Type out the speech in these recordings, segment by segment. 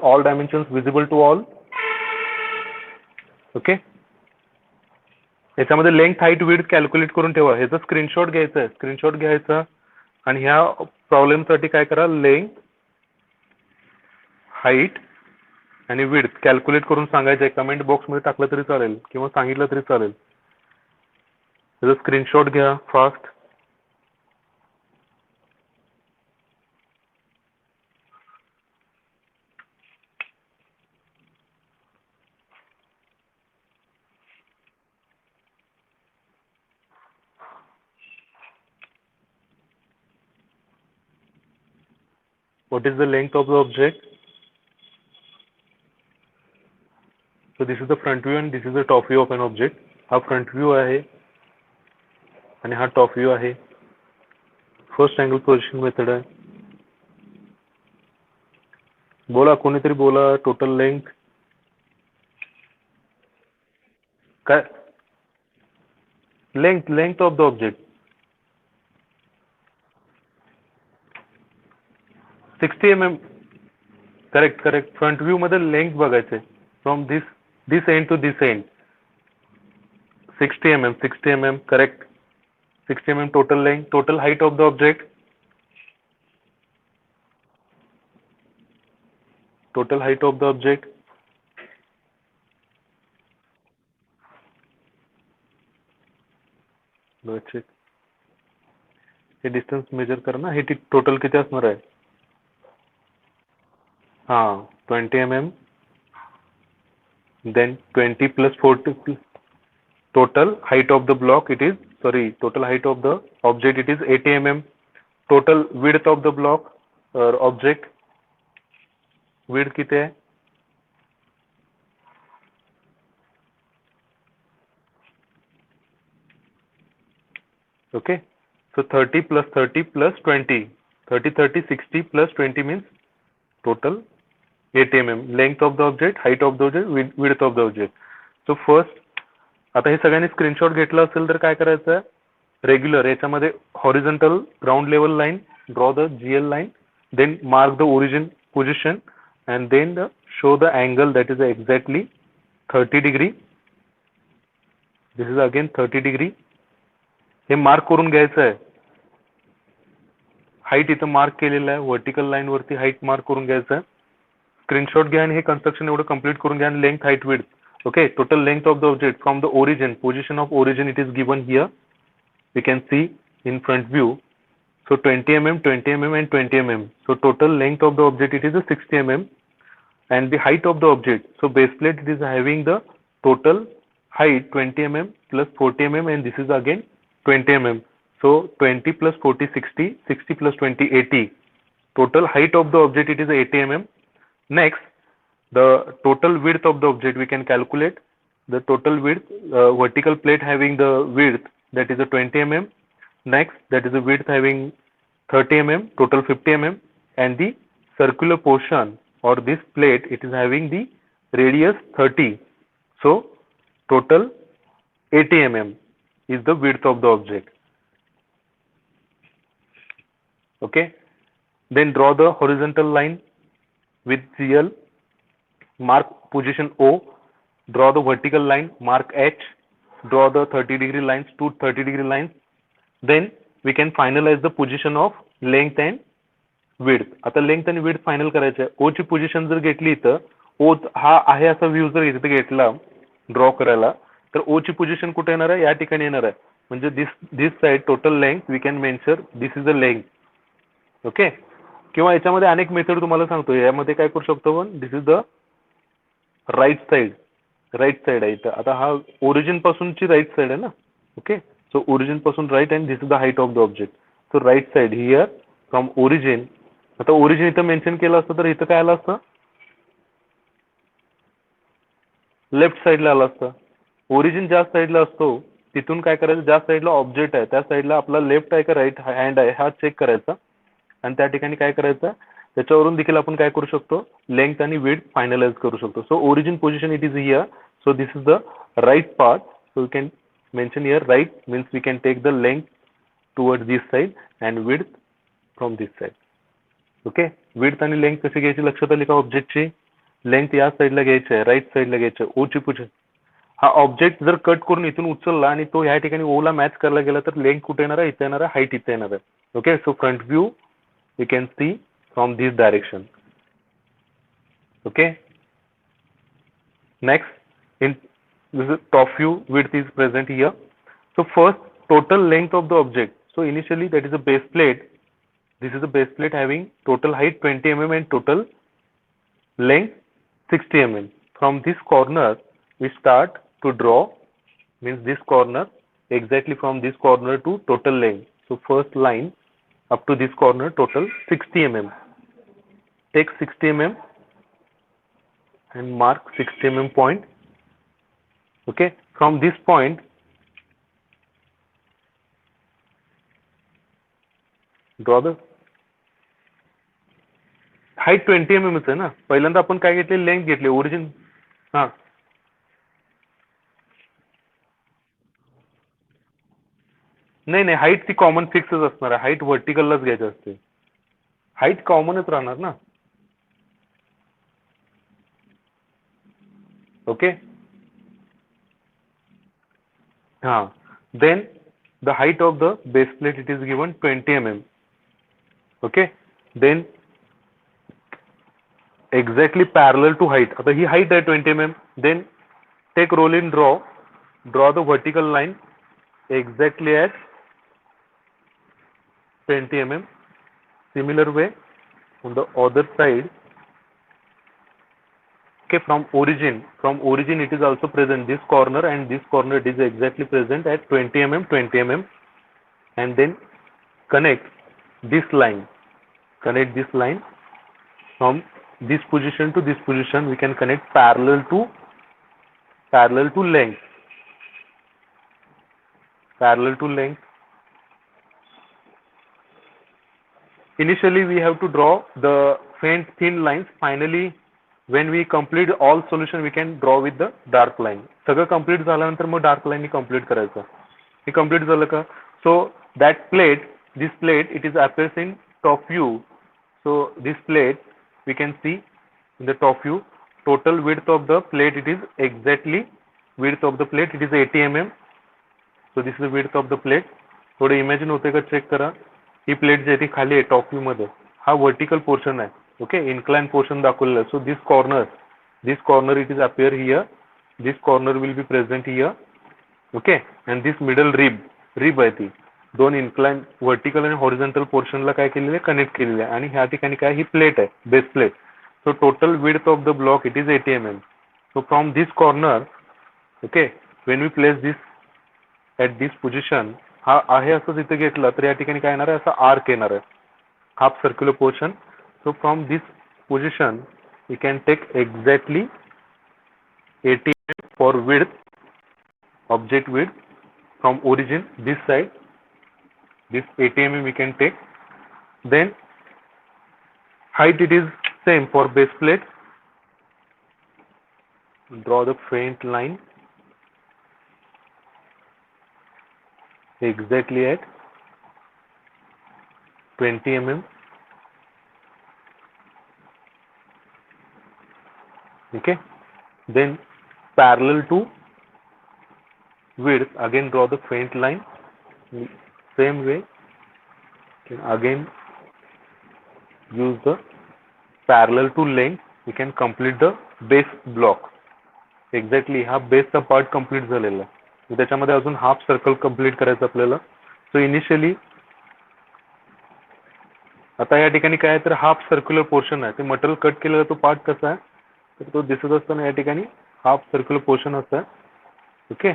all dimensions visible to all. Okay, याच्यामध्ये length height width calculate करून ठेवा. ह्याचा स्क्रीनशॉट घ्यायचा आहे, स्क्रीनशॉट घ्यायचा आणि ह्या प्रॉब्लेम साठी काय करा, लेंथ हाईट आणि विड्थ कॅल्क्युलेट करून सांगायचं आहे. कमेंट बॉक्स मध्ये टाकलं तरी चालेल किंवा सांगितलं तरी चालेल. त्याचा स्क्रीनशॉट घ्या fast. What is the length of the object? So this is the front view and this is the top view of an object. हा front view आहे आणि हा top view आहे. फर्स्ट अँगल पोझिशन मेथड आहे. बोला, कोणीतरी बोला. Total length काय? Length of the object 60 mm. Correct. Front view मध्ये लेंथ बघायचे from this end to this end. 60 mm. Correct. 60 mm total length. Total height of the object. Total height of the object. Check. हे distance measure करना. हे total किती असणार आहे? हाँ 20 mm. Then 20 plus 40. Total height of the block it is, total height of the object it is 80 mm. Total width of the block or object width किती है? Okay, so 30 plus 30 plus 20. 30 60 plus 20 means total 80 mm. Length of the object, height of the object, width of the object. So first, आता हे सगळ्यांनी screenshot घेतला असेल तर काय करायचं आहे, रेग्युलर याच्यामध्ये horizontal ground level line, draw the GL line, then mark the origin position and then show the angle that is exactly 30 degree. This is again 30 degree. हे मार्क करून घ्यायचं आहे. हाईट इथं मार्क केलेलं आहे, व्हर्टिकल लाईन वरती height mark करून घ्यायचं आहे. स्क्रीनशॉट घ्या आणि हे कन्स्ट्रक्शन एवढं कंप्लीट करून घ्या. आणि length height width. Okay, total length of the object from the origin, position of origin it is given here. We can see in front view. So 20 mm, 20 mm and 20 mm. So total length of the object it is a 60 mm. And the height of the object. So base plate it is having the total height 20 mm plus 40 mm and this is again 20 mm. So 20 plus 40 60, 60 plus 20 80. Total height of the object it is 80 mm. Next, the total width of the object we can calculate. The total width, vertical plate having the width that is a 20 mm. Next, that is a width having 30 mm, total 50 mm, and the circular portion or this plate it is having the radius 30. So total 80 mm is the width of the object. Okay, then draw the horizontal line with GL. Mark position O, draw the vertical line, mark H, draw the 30 degree lines, two 30 degree lines. Then we can finalize the position of length and width. आता length आणि width final करायचं आहे. O ची position जर घेतली तर O हा आहे असा व्ह्यू जर इथे घेतला ड्रॉ करायला तर O ची पोझिशन कुठे येणार आहे? या ठिकाणी येणार आहे. म्हणजे this side total length we can mention this is the length. Okay, किंवा याच्यामध्ये अनेक मेथड तुम्हाला सांगतो. यामध्ये काय करू शकतो आपण, दिस इज द राईट साइड आहे इथं. आता हा ओरिजिन पासूनची राईट साइड आहे ना. ओके, सो ओरिजिन पासून right and this is the height of the object. So right side here from origin. आता ओरिजिन इथं मेन्शन केलं असतं तर इथं काय आलं असतं, लेफ्ट साइडला आलं असतं. ओरिजिन ज्या साइडला असतो तिथून काय करायचं, ज्या साइडला ऑब्जेक्ट आहे त्या साइडला आपला लेफ्ट आहे का राईट हँड आहे हा चेक करायचा आणि त्या ठिकाणी काय करायचं, त्याच्यावरून देखील आपण काय करू शकतो, लेंथ आणि विड्थ फायनलाइज करू शकतो. So origin position it is here. So this is the right part. So we can mention here right means we can take the length towards this side and width from this side. Okay, width आणि length कशी घ्यायची लक्षात आली का ऑब्जेक्टची? Length या साईडला घ्यायची आहे, राईट साईडला घ्यायची आहे, ओ ची पोझिशन. हा ऑब्जेक्ट जर कट करून इथून उचलला आणि तो ह्या ठिकाणी ओ ला मॅच करायला गेला तर लेंथ कुठे येणार आहे? इथे येणार आहे, हाईट इथे येणार आहे. Okay, so front view you can see from this direction. Okay, next in this is top view, width is present here. So first, total length of the object. So initially that is a base plate. This is a base plate having total height 20 mm and total length 60 mm. From this corner we start to draw, means this corner, exactly from this corner to total length. So first line up to this corner total 60 mm. Take 60 mm and mark 60 mm point. Okay, from this point draw the height 20 mm आहे ना. पहिल्यांदा आपण काय घेतले? Length घेतली, origin. हा, नाही नाही, हाईट ती कॉमन फिक्सच असणार आहे. हाईट व्हर्टिकललाच घ्यायची असते. हाईट कॉमनच राहणार ना. ओके, हा, then the height of the base plate it is given 20 mm. Okay, then exactly parallel to height. आता ही हाईट आहे 20 mm. Then take roll in draw the vertical line exactly at 20 mm. Similar way on the other side. Okay, from origin it is also present, this corner and this corner, it is exactly present at 20 mm, 20 mm. And then connect this line from this position to this position. We can connect parallel to length. Initially we have to draw the faint thin lines. Finally when we complete all solution we can draw with the dark line. सगळं complete झाल्यानंतर मग dark line complete करायचं. हे complete झालं का? So that plate, this plate, it is appears in top view. So this plate we can see in the top view. Total width of the plate, it is exactly width of the plate, it is 80 mm. So this is the width of the plate. थोडं imagine होते का check करा. ही plate जी आहे ती खाली आहे top view मध्ये. हा वर्टिकल पोर्शन आहे. ओके, इन्क्लाइन पोर्शन दाखवलेलं आहे. So this corner it is appear here. This corner will be present here. Okay, and this middle rib आहे ती दोन इन्क्लाइन व्हर्टिकल आणि हॉरिझॉन्टल पोर्शनला काय केलेलं आहे? कनेक्ट केलेलं आहे. आणि ह्या ठिकाणी काय, ही प्लेट आहे, base plate. So total width of the block it is 80 mm. So from this corner, okay, when we place this at this position, हा आहे असंच इथे घेतलं तर या ठिकाणी काय येणार आहे? असा आर्क येणार आहे, half circular portion. So from this position we can take exactly 80 mm for width, object width from origin this side. This 80 mm we can take. Then height it is same for base plate. Draw the faint line exactly at 20 mm. Okay, then parallel to width, again draw the faint line. Same way, can again use the parallel to length. We can complete the base block. Exactly हा बेसचा part complete झालेला आहे. त्याच्यामध्ये अजून half circle complete करायचं आपल्याला. So initially आता या ठिकाणी काय आहे तर हाफ सर्क्युलर पोर्शन आहे. ते मटेरियल कट केलेला तो पार्ट कसा आहे तर तो दिसत असताना या ठिकाणी हाफ सर्क्युलर पोर्शन असतं. ओके,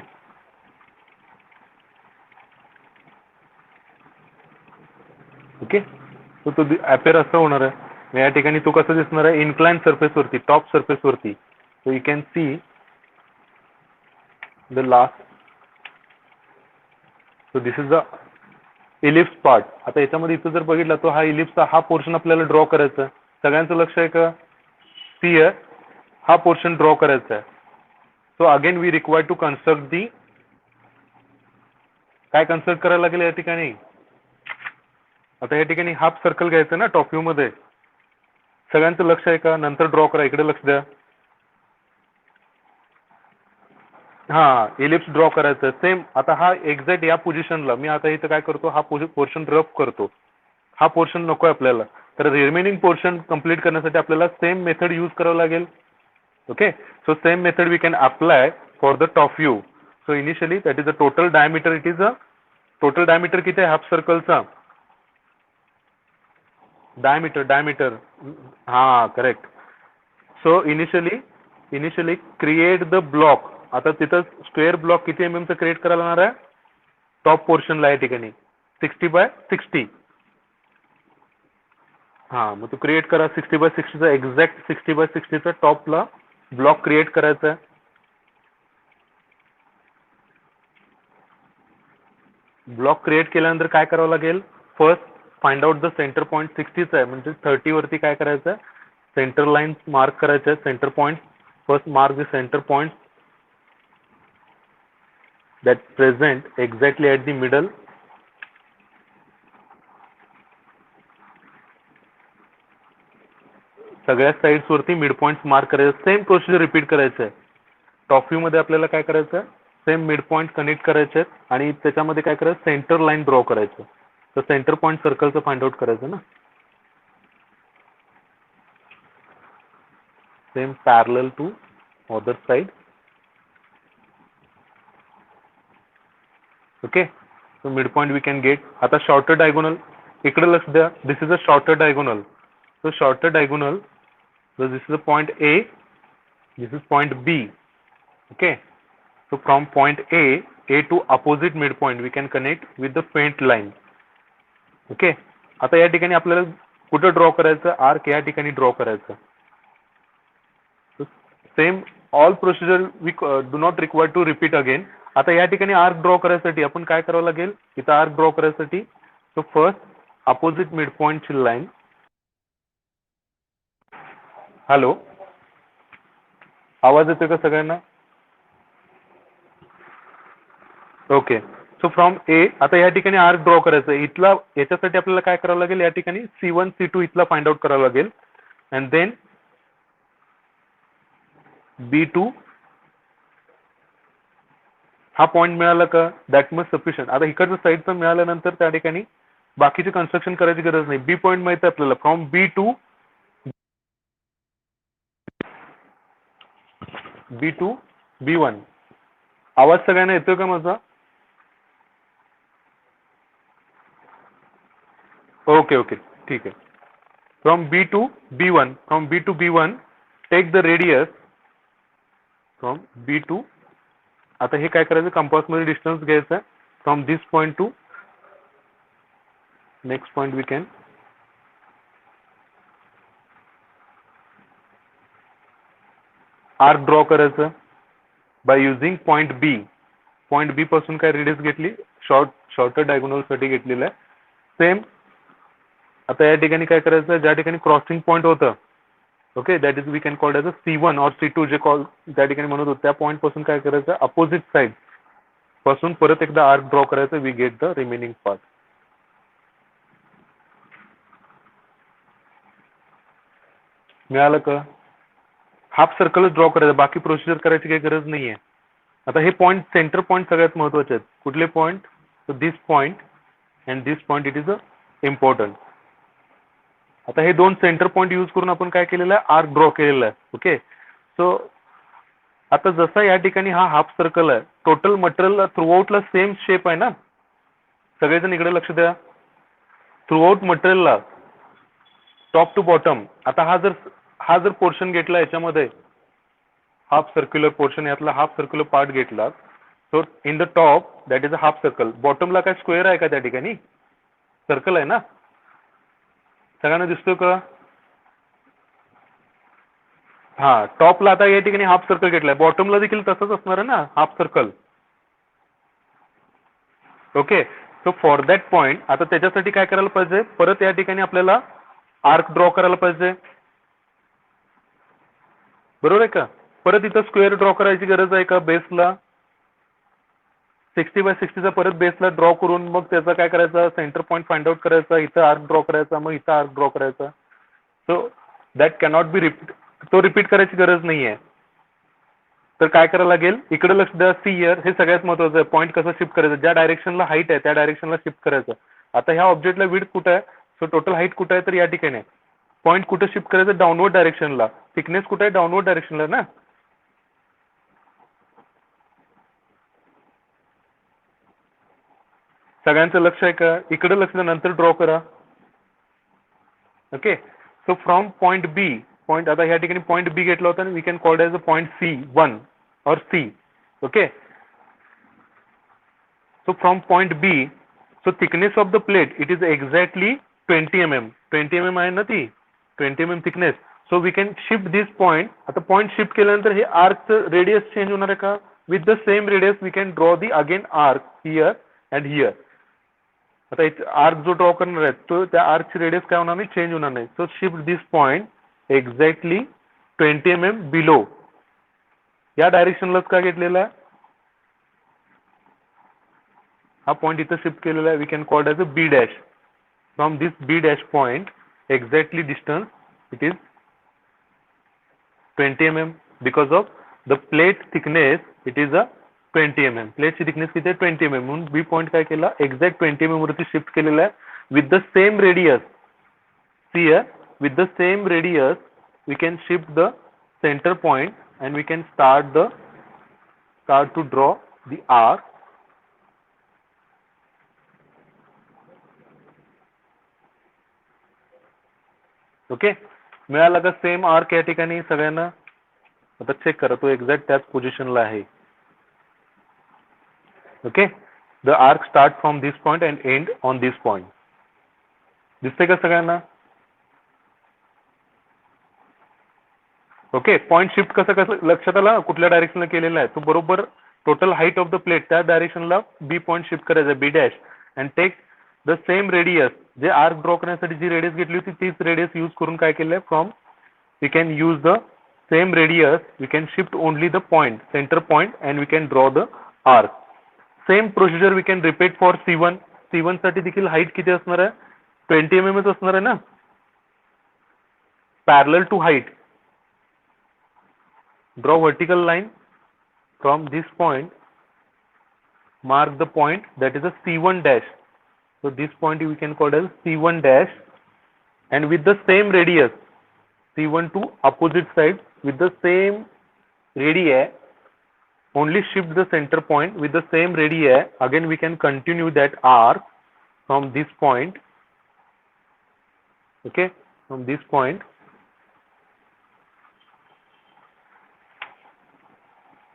ओके, सो तो अपेअर असं होणार आहे. या ठिकाणी तो कसा दिसणार आहे? इन्क्लाइन सरफेस वरती, टॉप सरफेस वरती. So you can see the last. So this is the ellipse part. आता याच्यामध्ये इथं जर बघितला तो हा इलिप्सचा हा पोर्शन आपल्याला ड्रॉ करायचा आहे. सगळ्यांचं लक्ष आहे का? सी आहे, हा पोर्शन ड्रॉ करायचा आहे. So again we require to construct the, काय कन्स्ट्रक्ट करायला लागेल या ठिकाणी? आता या ठिकाणी हाफ सर्कल घ्यायचं ना टॉप व्ह्यू मध्ये. सगळ्यांचं लक्ष आहे का? नंतर ड्रॉ करा, इकडे लक्ष द्या. हा, इलिप्स ड्रॉ करायचं सेम. आता हा एक्झॅक्ट या पोझिशनला मी आता इथं काय करतो, हा पोर्शन रफ करतो. हा पोर्शन नको आपल्याला, तर रिमेनिंग पोर्शन कंप्लीट करण्यासाठी आपल्याला सेम मेथड यूज करावं लागेल. Okay, so same method we can apply for the top view. So initially that is the total diameter. It is a total diameter किती आहे हाफ सर्कलचा? diameter. हा, correct. So initially create the block. आता तिथं square block किती MM चा create करायला लागणार आहे टॉप पोर्शनला या ठिकाणी? 60x60. हा, मग तो क्रिएट करा 60x60 चा, एक्झॅक्ट 60x60 चा टॉपला ब्लॉक क्रिएट करायचा आहे. ब्लॉक क्रिएट केल्यानंतर काय करावं लागेल? First find out the centre point. 60 आहे म्हणजे 30 वरती काय करायचं? सेंटर लाईन मार्क करायचं आहे. Centre point first mark the centre point that present exactly at the middle. सगळ्या साइड्स वरती मिड पॉइंट मार्क करायचं. सेम प्रोसिजर रिपीट करायचं आहे. टॉप व्ह्यू मध्ये आपल्याला काय करायचं? सेम मिड पॉइंट कनेक्ट करायचे आणि त्याच्यामध्ये काय करायचं? सेंटर लाईन ड्रॉ करायचं. तर सेंटर पॉइंट सर्कलचं फाइंड आउट करायचं ना. Same parallel to other side. Okay, so mid point we can get. आता शॉर्टर डायगोनल इकडे लक्ष द्या. This is a shorter diagonal. So shorter diagonal, so this is the point A, this is point B. Okay, so from point A to opposite midpoint we can connect with the faint line. Okay, आता या ठिकाणी आपल्याला कुठे draw करायचं? Arc या ठिकाणी draw करायचं. Same all procedure we do not require to repeat again. आता या ठिकाणी आर्क ड्रॉ करायसाठी आपण काय करावं लागेल? इथं आर्क ड्रॉ करायसाठी सो फर्स्ट अपोजिट मिड पॉइंटची लाईन. हॅलो, आवाज येतोय का सगळ्यांना? ओके, सो फ्रॉम ए आता या ठिकाणी आर्क ड्रॉ करायचं. इथला याच्यासाठी आपल्याला काय करावं लागेल? या ठिकाणी C1 C2 इथला फाइंड आउट करावं लागेल. अँड देन B2 हा पॉईंट मिळाला का? That must sufficient. आता इकडचं साईडचं मिळाल्यानंतर त्या ठिकाणी बाकीचे कन्स्ट्रक्शन करायची गरज नाही. बी पॉईंट माहिती आहे आपल्याला. From B2 B1. आवाज सगळ्यांना येतोय का माझा? ओके, ठीक आहे. From B2 B1 take the radius from B2. आता हे काय करायचं? कंपास मध्ये डिस्टन्स घ्यायचं आहे from this point to next point. We can arc draw करायचं by using point B. Point B पासून काय रेडियस घेतली? शॉर्टर डायगोनल साठी घेतलेलं आहे. सेम आता या ठिकाणी काय करायचं? ज्या ठिकाणी क्रॉसिंग पॉइंट होतं, okay, that is we can called as a C1 और C2 जे कॉल त्या ठिकाणी म्हणत होतो, त्या पॉईंट पासून काय करायचं? अपोजिट साइड पासून परत एकदा आर्क ड्रॉ करायचं. We get the remaining part. मिळालं का? हाफ सर्कलच ड्रॉ करायचं, बाकी प्रोसिजर करायची काही गरज नाहीये. आता हे पॉईंट सेंटर पॉईंट सगळ्यात महत्वाचे आहेत. कुठले point? This point and this point it is a important. आता हे दोन सेंटर पॉईंट यूज करून आपण काय केलेलं आहे? आर्क ड्रॉ केलेला आहे. ओके, सो आता जसा या ठिकाणी हा हाफ सर्कल आहे, टोटल मटेरियल थ्रूआउटला सेम शेप आहे ना. सगळेजण इकडे लक्ष द्या. थ्रूआउट मटेरियलला टॉप टू बॉटम. आता हा जर पोर्शन घेतला याच्यामध्ये हाफ सर्क्युलर पोर्शन, यातला हाफ सर्क्युलर पार्ट घेतला, so in the top that is a half circle. बॉटमला काय स्क्वेअर आहे का? त्या ठिकाणी सर्कल आहे ना. सगळ्यांना दिसतोय का? हा, टॉपला आता या ठिकाणी हाफ सर्कल घेतलाय, बॉटमला देखील तसंच असणार आहे ना, half circle. Okay, so for that point आता त्याच्यासाठी काय करायला पाहिजे? परत या ठिकाणी आपल्याला आर्क ड्रॉ करायला पाहिजे. बरोबर आहे का? परत इथं स्क्वेअर ड्रॉ करायची गरज आहे का? बेसला 60x60 चा परत बेसला ड्रॉ करून मग त्याचा काय करायचं? सेंटर पॉईंट फाइंड आउट करायचा, इथं आर्क ड्रॉ करायचा, मग इथं आर्क ड्रॉ करायचा. So that cannot be repeat, तो रिपीट करायची गरज नाहीये. तर काय करायला लागेल, इकडे लक्ष द्या, सी इयर, हे सगळ्यात महत्वाचं आहे. पॉईंट कसं शिफ्ट करायचं, ज्या डायरेक्शनला हाईट आहे त्या डायरेक्शनला शिफ्ट करायचं. आता ह्या ऑब्जेक्टला विड्थ कुठं आहे, सो टोटल हाईट कुठं आहे, तर या ठिकाणी पॉईंट कुठं शिफ्ट करायचं, डाऊनवर्ड डायरेक्शनला. थिकनेस कुठे आहे, डाऊनवर्ड डायरेक्शनला ना. सगळ्यांचं लक्ष आहे का, इकडे लक्ष द्या, नंतर ड्रॉ करा. Okay, so from point B, point आता ह्या ठिकाणी पॉइंट बी घेतला होता, we can called as a point C1 और C. Okay, so from point B, so thickness of the plate, it is exactly 20 mm. 20 mm आहे ना ती, 20 mm thickness. So we can shift this point. आता point shift केल्यानंतर हे arc radius change होणार आहे का, with the same radius we can draw the again arc here and here. आता इथे आर्क जो ड्रॉ करणार आहे तो त्या आर्कची रेडियस काय होणार नाही, चेंज होणार नाही. सो शिफ्ट दिस पॉइंट एक्झॅक्टली 20 mm बिलो. या डायरेक्शनलाच का घेतलेला आहे, हा पॉइंट इथं शिफ्ट केलेला आहे. We can called as a B dash. From this B dash point exactly distance it is 20 mm because of the plate thickness it is a 20 mm. प्लेटची thickness किती आहे, 20 mm. म्हणून बी पॉइंट काय केला, exact 20 mm वरती shift केलेला आहे. With the same radius, here with the same radius we can shift the center point and we can start to draw the arc. Okay, मिळाला का सेम आर्क या ठिकाणी सगळ्यांना. आता चेक करा, तो एक्झॅक्ट त्याच पोझिशनला आहे. Okay, the arc start from this point and end on this point. दिसते का सगळ्यांना. ओके, पॉइंट शिफ्ट कसं लक्षात आलं, कुठल्या डायरेक्शनला केलेला आहे तो, बरोबर total height of the plate त्या डायरेक्शनला बी पॉइंट शिफ्ट करायचा, B dash, and take the same radius. जे आर्क ड्रॉ करण्यासाठी जी रेडियस घेतली होती तीच रेडियस यूज करून काय केलंय, from we can use the same radius, we can shift only the point, centre point, and we can draw the arc. Same procedure we can repeat for C1. C1 साठी देखील height किती असणार आहे, 20 mm असणार आहे ना, parallel to height. Draw vertical line from this point, mark the point that is a C1 dash. So this point we can call as C1 dash, and with the same radius, C1 to opposite side with the same radii, only shift the center point with the same radii. Again we can continue that arc from this point. Okay, from this point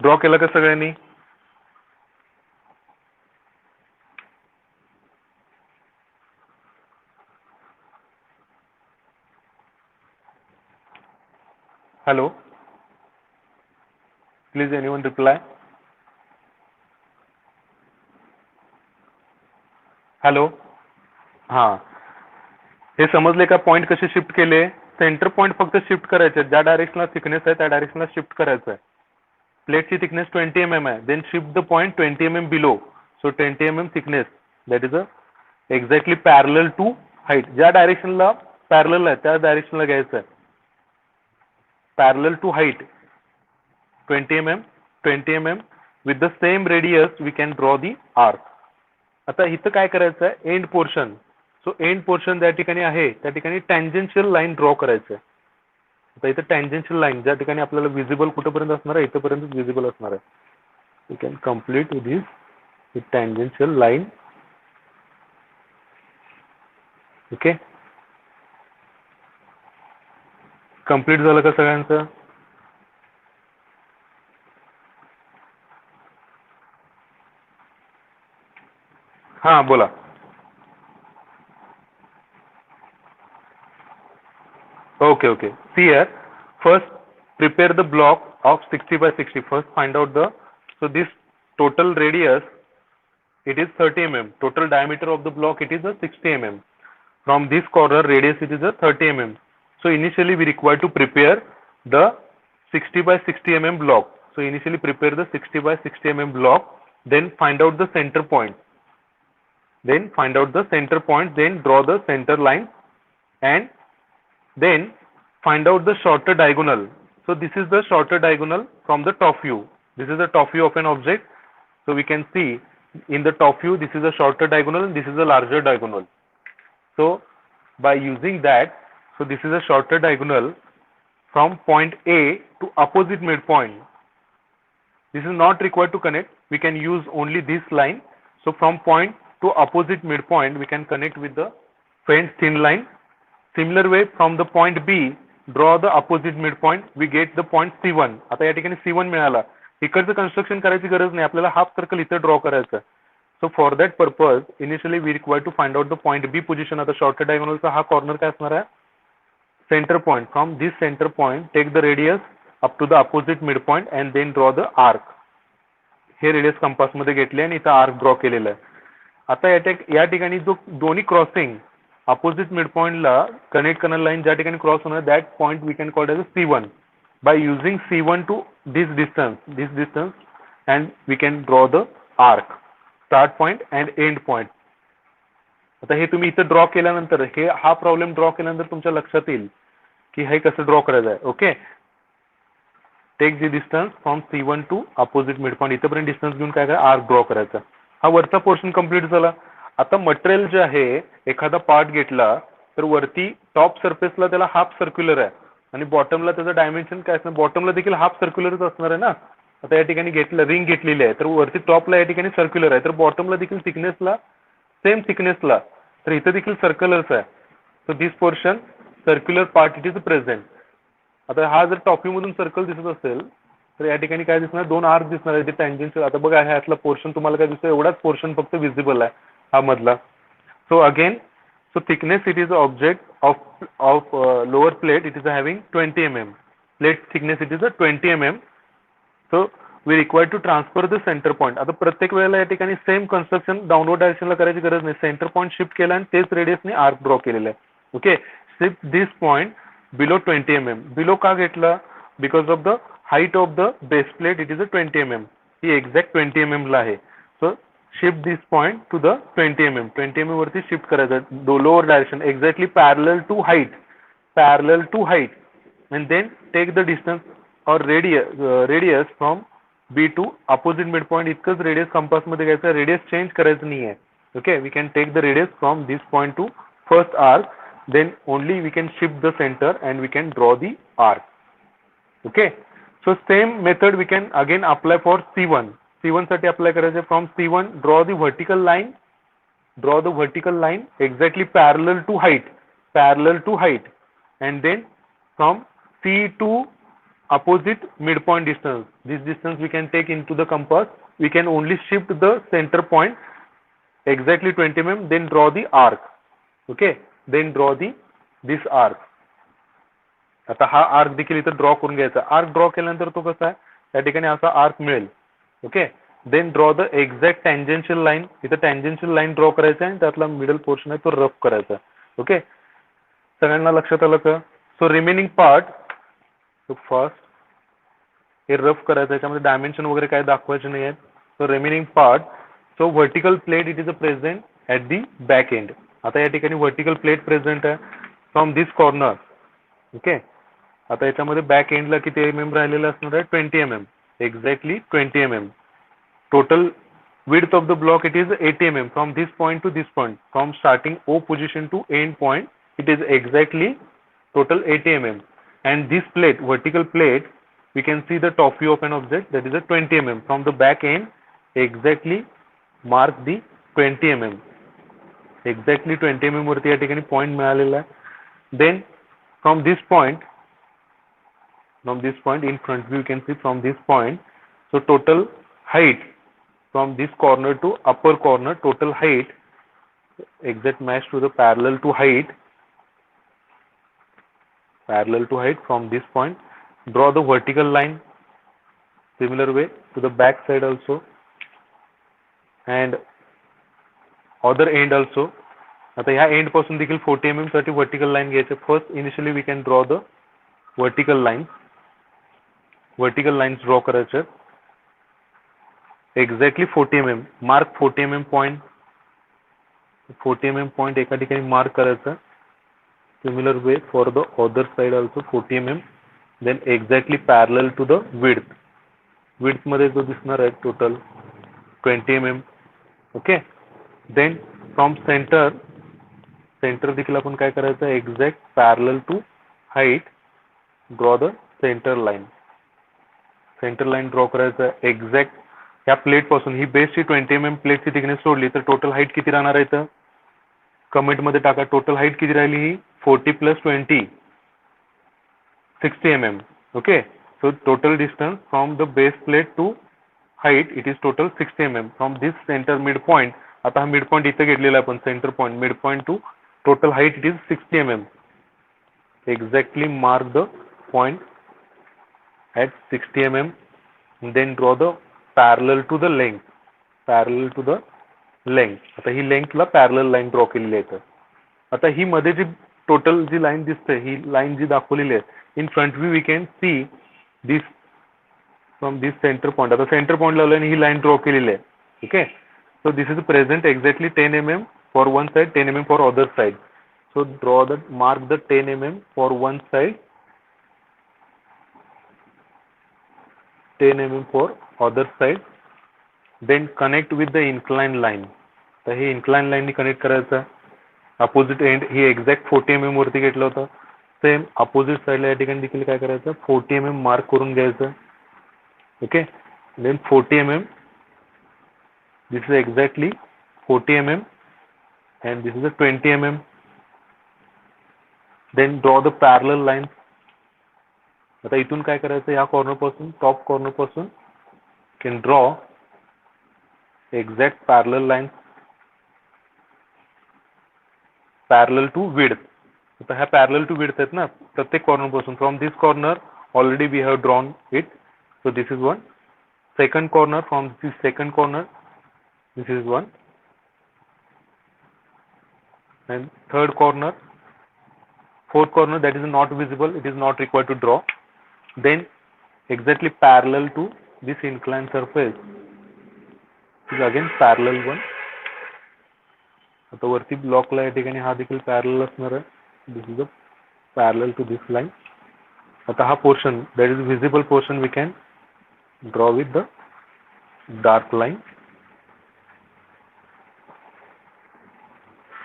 draw केला का सगळ्यांनी. Hello, please anyone reply. Hello, हा, हे समजले का, point कसे shift केले. Centre point फक्त शिफ्ट करायचे, ज्या डायरेक्शनला थिकनेस आहे त्या डायरेक्शनला शिफ्ट करायचं आहे. प्लेटची थिकनेस 20 mm आहे, then shift the point 20 mm below. So 20 mm thickness that is a exactly parallel to height. ज्या डायरेक्शनला पॅरलल आहे त्या डायरेक्शनला घ्यायचं आहे. Parallel to height 20 mm, 20 mm with the same radius we can draw the arc. आता इथं काय करायचं आहे, end portion. So end portion त्या ठिकाणी आहे त्या ठिकाणी टँजेन्शियल लाईन ड्रॉ करायचं आहे. आता इथं टँजेन्शियल लाईन ज्या ठिकाणी आपल्याला विजिबल कुठेपर्यंत असणार आहे, इथपर्यंत विजिबल असणार आहे. You can complete this with tangential line. Okay, complete झालं का सगळ्यांचं. हा बोला. Okay, okay. See here, first prepare the block of 60 by 60. First find out the, so this total radius, it is 30 mm. Total diameter of the block, it is a 60 mm. From this corner radius, it is a 30 mm. So initially we require to prepare the 60 by 60 mm block. So initially prepare the 60 by 60 mm block, then find out the center point. Then find out the center point, then draw the center line, and then find out the shorter diagonal. So this is the shorter diagonal from the top view. This is the top view of an object. So we can see in the top view, this is a shorter diagonal and this is a larger diagonal. So by using that, so this is a shorter diagonal from point A to opposite midpoint. This is not required to connect. We can use only this line. So from point to opposite midpoint, we can connect with the faint thin line. Similar way, from the point B, draw the opposite midpoint. We get the point C1. आता या ठिकाणी C1 मिळाला. इकडचं construction करायची गरज नाही. आपल्याला half circle इथे ड्रॉ करायचं. So for that purpose, initially we require to find out the point B position. आता shorter diagonal चा हा corner काय असणार आहे? Center point. From this center point, take the radius up to the opposite midpoint and then draw the arc. हे radius compass मध्ये घेतले आणि इथं आर्क ड्रॉ केलेलं आहे. आता या ठिकाणी जो दोन्ही क्रॉसिंग अपोजिट मिडपॉइंटला कनेक्ट करणारी लाईन ज्या ठिकाणी क्रॉस होणार that point we can call as C1. By using C1 to this distance and we can draw the arc start point and end point. आता हे तुम्ही इथं ड्रॉ केल्यानंतर हा प्रॉब्लेम ड्रॉ केल्यानंतर तुमच्या लक्षात येईल की हे कसं ड्रॉ करायचं आहे. Okay, take the distance from C1 to opposite midpoint. इथपर्यंत डिस्टन्स घेऊन काय आर्क ड्रॉ करायचा. हा वरचा पोर्शन कंप्लीट झाला. आता मटेरियल जे आहे एखादा पार्ट घेतला तर वरती टॉप सरफेसला त्याला हाफ सर्क्युलर आहे आणि बॉटमला त्याचं डायमेन्शन काय असणार, बॉटमला देखील हाफ सर्क्युलरच असणार आहे ना. आता या ठिकाणी घेतलं रिंग घेतलेली आहे तर वरती टॉपला या ठिकाणी सर्क्युलर आहे तर बॉटमला देखील थिकनेसला सेम थिकनेसला तर इथं देखील सर्क्युलरच आहे. So this portion circular part it is present. आता हा जर टॉप व्ह्यू मधून सर्कल दिसत असेल तर या ठिकाणी काय दिसणार, दोन आर्क दिसणार आहे टँजेन्शियल. आता बघा ह्यातला पोर्शन तुम्हाला काय दिसतो, एवढाच पोर्शन फक्त विजिबल आहे हा मधला. So again so thickness it is the object of lower plate, it is having 20 mm. Plate thickness it is a 20 mm. So we require to transfer the center point. आता प्रत्येक वेळेला या ठिकाणी same construction downward डायरेक्शनला करायची गरज नाही. Centre point shift केला आणि तेच रेडियसने आर्क ड्रॉ केलेला आहे. ओके, शिफ्ट दिस पॉइंट बिलो 20 mm. बिलो का घेतला, because of the height of the base plate it is a 20 mm. He exact 20 mm ला आहे. So shift this point to the 20 mm. 20 mm वरती shift करायचं lower direction exactly parallel to height and then take the distance or radius from B to opposite midpoint. इतकंच radius compass मध्ये घ्यायचं, radius change करायचं नाहीये. Okay, we can take the radius from this point to first arc, then only we can shift the center and we can draw the arc. Okay, so same method we can again apply for C1. C1 साठी apply करायचे. From C1 draw the vertical line exactly parallel to height and then from C to opposite midpoint distance, this distance we can take into the compass. We can only shift the center point exactly 20 mm, then draw the arc. Okay, then draw this arc. आता हा arc देखील इथं draw करून घ्यायचा. Arc draw केल्यानंतर तो कसा आहे त्या ठिकाणी असा आर्क मिळेल. Okay, then draw the exact tangential line. इथं टँजेन्शियल लाईन ड्रॉ करायचा आहे आणि त्यातला मिडल पोर्शन आहे तो रफ करायचा. ओके, सगळ्यांना लक्षात आलं का? सो रिमेनिंग पार्ट फर्स्ट हे रफ करायचं, याच्यामध्ये डायमेन्शन वगैरे काय दाखवायचे नाही आहेत. So remaining part, so vertical plate it is a present at the back end. आता या ठिकाणी व्हर्टिकल प्लेट प्रेझेंट आहे फ्रॉम दिस कॉर्नर. ओके, आता याच्यामध्ये बॅक एंडला किती mm राहिलेलं असणार आहे, 20 mm. Exactly 20 mm. Total width of the block it is 80 mm from this point to this point, from starting O position to end point it is exactly total 80 mm. And this plate, vertical plate, we can see the top view of an object that is a 20 mm. From the back end exactly mark the 20 mm. Exactly 20 mm वरती या ठिकाणी point मिळालेला आहे. Then from this point in front view you can see from this point, so total height from this corner to upper corner, total height exact match to the parallel to height from this point. Draw the vertical line similar way to the back side also and other end also. आता ह्या end पासून देखील 40 mm साठी vertical line घ्यायचे. First initially we can draw the vertical lines draw करायचे. Exactly 40 mm. Mark 40 mm point एका ठिकाणी mark करायचं. Similar way for the other side also 40 mm. Then exactly parallel to the width. Width मध्ये जो दिसणार आहे total 20 mm. Okay. Then from center देखील आपण काय करायचं exact parallel to height draw the center line. Center line draw करायचं exact या प्लेट पासून ही बेसची 20 mm प्लेटची थिकनेस सोडली तर टोटल हाईट किती राहणार आहे तर कमेंट मध्ये टाका टोटल हाईट किती राहिली ही 40 + 20 60 mm. Okay, so total distance from the base plate to height it is total 60 mm from this center midpoint. आता हा midpoint इथे घेतलेला आहे आपण center point midpoint to total height it is 60 mm. Exactly mark the point at 60 mm. Then draw the parallel to the length. Parallel to the length. आता ही length ला parallel line draw केलेली आहे. आता ही मध्ये जी टोटल जी line दिसते ही line जी दाखवलेली आहे in front view we can see this from this center point. आता center point लावलं आणि ही लाईन ड्रॉ केलेली आहे. Okay, so this is present exactly 10 mm for one side, 10 mm for other side. So draw the mark the 10 mm for one side, 10 mm for other side. Then connect with the inclined line. तर हे inclined line नी connect करायचं. Opposite and he exact 40 mm वरती घेतलं होतं. Same opposite साइडला या ठिकाणी देखील काय करायचं 40 mm मार्क करून घ्यायचं. Okay, then 40 mm, this is exactly 40 mm and this is a 20 mm. Then draw the parallel line. आता इथून काय करायचं या कॉर्नर पासून टॉप कॉर्नर पासून can draw exact parallel line parallel to width. आता ह्या parallel to width आहेत ना प्रत्येक कॉर्नर पासून from this corner already we have drawn it. So this is one. Second corner, from this second corner this is one, and third corner, fourth corner that is not visible, it is not required to draw. Then exactly parallel to this inclined surface is again parallel one. आता वरती ब्लॉकला या ठिकाणी हा देखील parallel असणार आहे. This is a parallel to this line. आता हा portion that is visible portion we can draw with the dark line.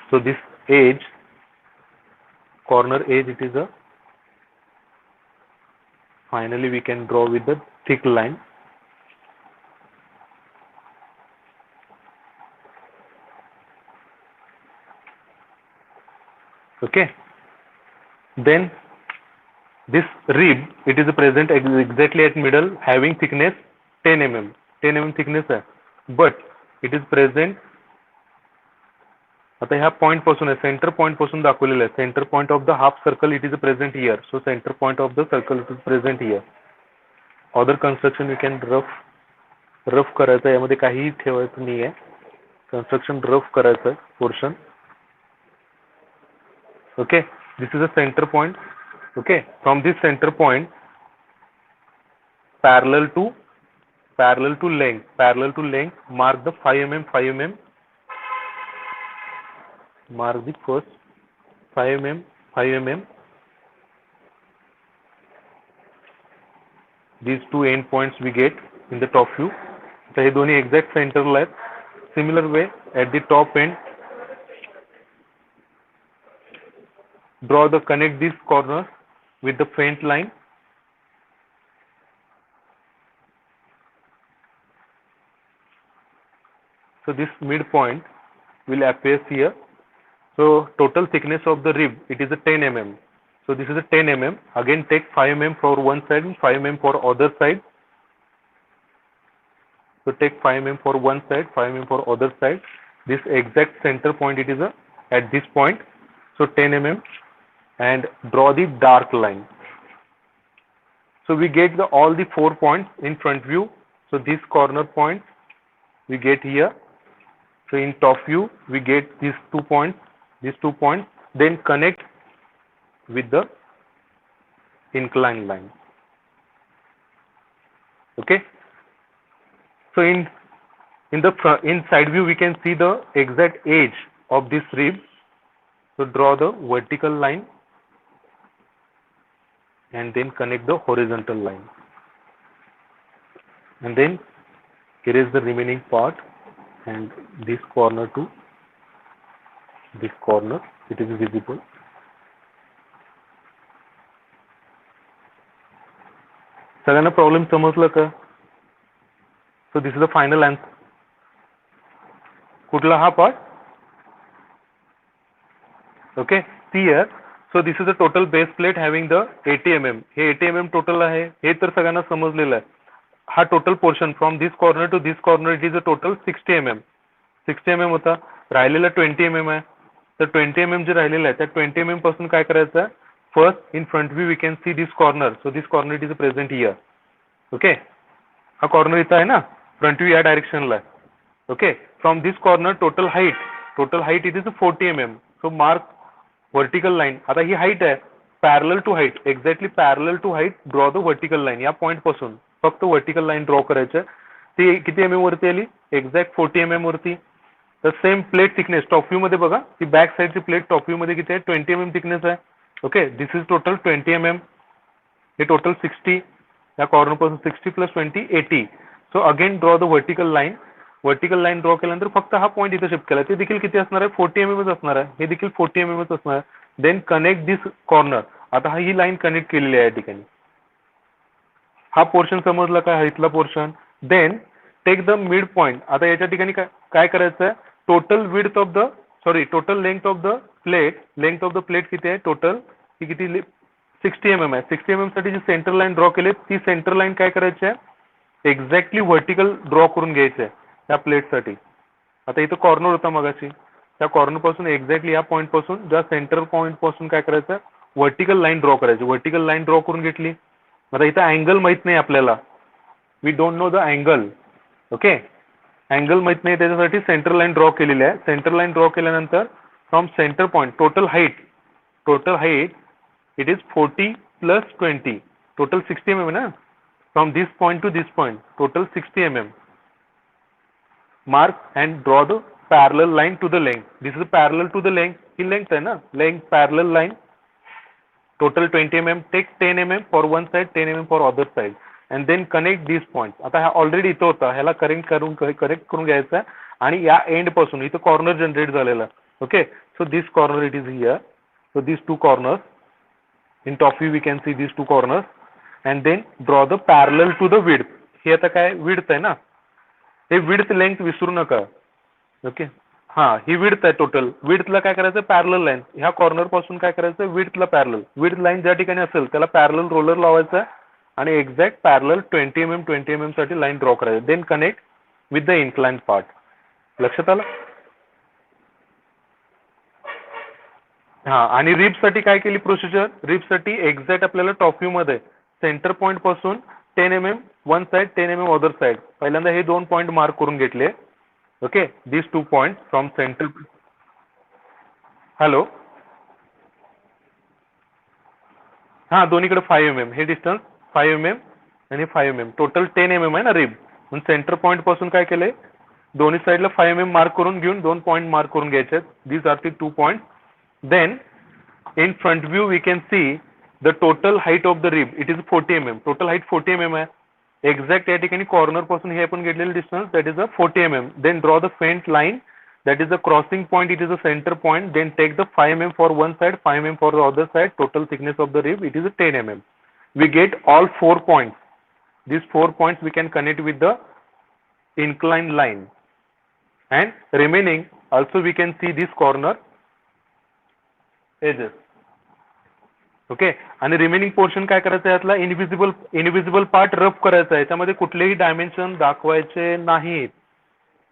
So this edge, corner edge, it is a finally we can draw with the thick line. Okay, then this rib it is present exactly at middle having thickness 10 mm. 10 mm thickness है, but it is present. आता ह्या point पासून आहे centre point पासून दाखवलेलं आहे. Centre point of the half circle it is present here. So centre point of the circle it is present here. Other construction you can rough करायचं, यामध्ये काहीही ठेवायचं नाही आहे. कन्स्ट्रक्शन रफ करायचं portion. Okay, this is a centre point. Okay, from this centre point parallel to length mark the 5 mm. Mark the first 5 mm. These two end points we get in the top view. तर हे दोन्ही exact सेंटरला आहेत. Similar way at the top end draw the connect these corners with the faint line. So this midpoint will appear here. So total thickness of the rib it is a 10 mm. So this is a 10 mm. Again take 5 mm for one side and 5 mm for other side. So take 5 mm for one side, 5 mm for other side. This exact center point it is at this point. So 10 mm and draw the dark line. So we get all the 4 points in front view. So this corner point we get here. So in top view we get these 2 points. Then connect with the inclined line. Okay. So in side view we can see the exact edge of this rib. So draw the vertical line and then connect the horizontal line, and then erase the remaining part, and this corner to this corner, it is visible. सगळ्यांना problem समजलं का? So this is the final answer. कुठला हा part? Okay, see here. So this is the total base plate having the 80 mm. हे 80 mm total आहे, हे तर सगळ्यांना समजलेलं आहे. हा total portion from this corner to this corner it is a total 60 mm. 60 mm होता, राहिलेला 20 mm आहे. तर 20 mm जे राहिलेलं आहे त्या 20 mm पासून काय करायचं आहे? First in front view we can see this corner. So this corner it is present here. Okay, हा कॉर्नर इथं आहे ना, फ्रंट व्ह्यू या डायरेक्शनला आहे. Okay, from this corner total height it is 40 mm. So mark vertical line. आता ही height आहे, parallel to height, exactly parallel to height draw the vertical line. या पॉईंट पासून फक्त वर्टिकल लाईन ड्रॉ करायचं. ती किती mm वरती आली? एक्झॅक्ट 40 mm वरती. तर same plate thickness top view मध्ये बघा, ती बॅक साईडची प्लेट टॉप व्ह्यू मध्ये किती आहे? 20 mm थिकनेस आहे. Okay, this is total 20 mm. हे टोटल 60, या कॉर्नर पासून 60 plus 20 80. So again draw the vertical line. Vertical line draw केल्यानंतर फक्त हा पॉईंट इथे शिफ्ट केला, ते देखील किती असणार आहे? 40 mm असणार आहे. हे देखील 40 mm असणार आहे. देन कनेक्ट दिस कॉर्नर. आता ही लाईन कनेक्ट केलेली आहे या ठिकाणी. हा पोर्शन समजला का? इथला portion. Then take the mid point. आता याच्या ठिकाणी काय करायचं आहे? Total width of the total length of the plate. Length of the plate किती आहे टोटल? ती किती? 60 mm आहे. 60 mm साठी जी सेंटर लाईन ड्रॉ केली ती सेंटर लाईन काय करायची आहे? एक्झॅक्टली व्हर्टिकल ड्रॉ करून घ्यायची आहे त्या प्लेटसाठी. आता इथं कॉर्नर होता मगाशी, त्या कॉर्नर पासून एक्झॅक्टली या पॉईंट पासून ज्या सेंटर पॉईंट पासून काय करायचं? व्हर्टिकल लाईन ड्रॉ करायची. व्हर्टिकल लाईन ड्रॉ करून घेतली. आता इथं अँगल माहित नाही आपल्याला, we don't know the angle. Okay, angle माहित नाही, त्याच्यासाठी सेंटर लाईन ड्रॉ केलेली आहे. सेंटर लाईन ड्रॉ केल्यानंतर from centre point total height it is 40 plus 20, total 60 mm ना. From this point to this point total 60 mm. Mark and draw the parallel line to the length. This is parallel to the length. ही length आहे ना, length parallel line. Total 20 mm. Take 10 mm for one side, 10 mm for other side, and then connect this point. आता हा already इथं होता, ह्याला correct करून घ्यायचा आहे. आणि या एंड पासून इथं कॉर्नर जनरेट झालेला. Okay, so this corner it is here. So this two corners in top view we can see this two corners, and then draw the parallel to the width. हे आता काय width आहे ना, हे width length विसरू नका. Okay, हा ही width आहे टोटल. विड्थला काय करायचं? Parallel line. ह्या कॉर्नर पासून काय करायचं? विड्थला पॅरलल. विड्थ लाईन ज्या ठिकाणी असेल त्याला पॅरलल रोलर लावायचा आणि एक्झॅक्ट पॅरलल 20 mm साठी लाईन ड्रॉ करायचं. Then connect with the incline part. लक्षात आलं? हा, आणि रिब साठी काय केली प्रोसिजर? रिब साठी एक्झॅक्ट आपल्याला टॉप व्ह्यू मध्ये सेंटर पॉईंट पासून 10 mm one side, 10 mm other side. पहिल्यांदा हे दोन पॉईंट मार्क करून घेतले. Okay, this two point from centre. Hello, हा, दोन्हीकडे 5 mm. हे डिस्टन्स 5 mm आणि 5 mm, टोटल 10 mm आहे ना रिब. म्हणून सेंटर पॉईंट पासून काय केलंय? दोन्ही साईडला 5 mm मार्क करून घेऊन दोन पॉईंट मार्क करून घ्यायचे. These are the 2 point. Then in front view we can see the total height of the rib, it is 40 mm. total height 40 mm आहे. एक्झॅक्ट या ठिकाणी कॉर्नर पासून हे आपण घेतलेलं distance that is a 40 mm. Then draw the faint line, that is the crossing point, it is a center point. Then take the 5 mm for one side, 5 mm for the other side. Total thickness of the rib it is a 10 mm. We get all 4 points. These 4 points we can connect with the inclined line, and remaining also we can see this corner edges. Okay, आणि remaining portion काय करायचं आहे? यातला invisible part rough करायचा आहे. याच्यामध्ये कुठलेही dimension दाखवायचे नाहीत,